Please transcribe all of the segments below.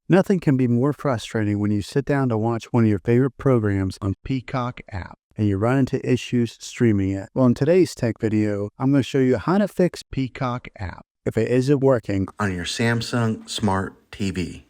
Nothing can be more frustrating when you sit down to watch one of your favorite programs on Peacock App and you run into issues streaming it. Well, in today's tech video, I'm going to show you how to fix Peacock App if it isn't working on your Samsung Smart TV.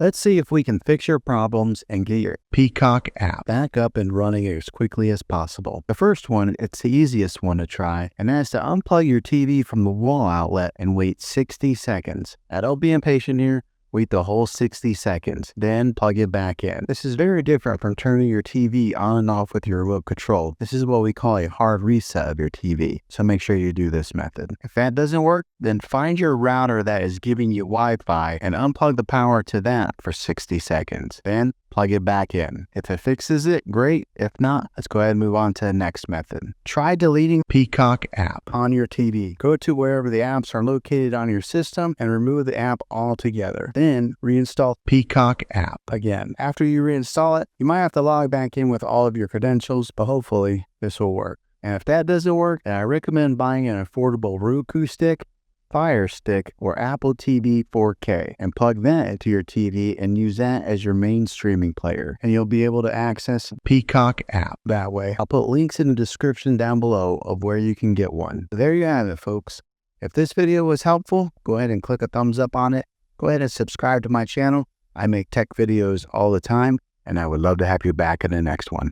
Let's see if we can fix your problems and get your Peacock App back up and running as quickly as possible. The first one, it's the easiest one to try, and that's to unplug your TV from the wall outlet and wait 60 seconds. Now, don't be impatient here. Wait the whole 60 seconds, then plug it back in. This is very different from turning your TV on and off with your remote control. This is what we call a hard reset of your TV, so make sure you do this method. If that doesn't work, then find your router that is giving you Wi-Fi and unplug the power to that for 60 seconds. Then plug it back in. If it fixes it, great. If not, let's go ahead and move on to the next method. Try deleting Peacock App on your TV. Go to wherever the apps are located on your system and remove the app altogether. Then reinstall Peacock App again. After you reinstall it, you might have to log back in with all of your credentials, but hopefully this will work. And if that doesn't work, then I recommend buying an affordable Roku stick, Fire Stick, or Apple TV 4K and plug that into your TV and use that as your main streaming player, and you'll be able to access Peacock App that way. I'll put links in the description down below of where you can get one. There you have it, folks. If this video was helpful, go ahead and click a thumbs up on it. Go ahead and subscribe to my channel. I make tech videos all the time, and I would love to have you back in the next one.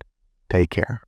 Take care.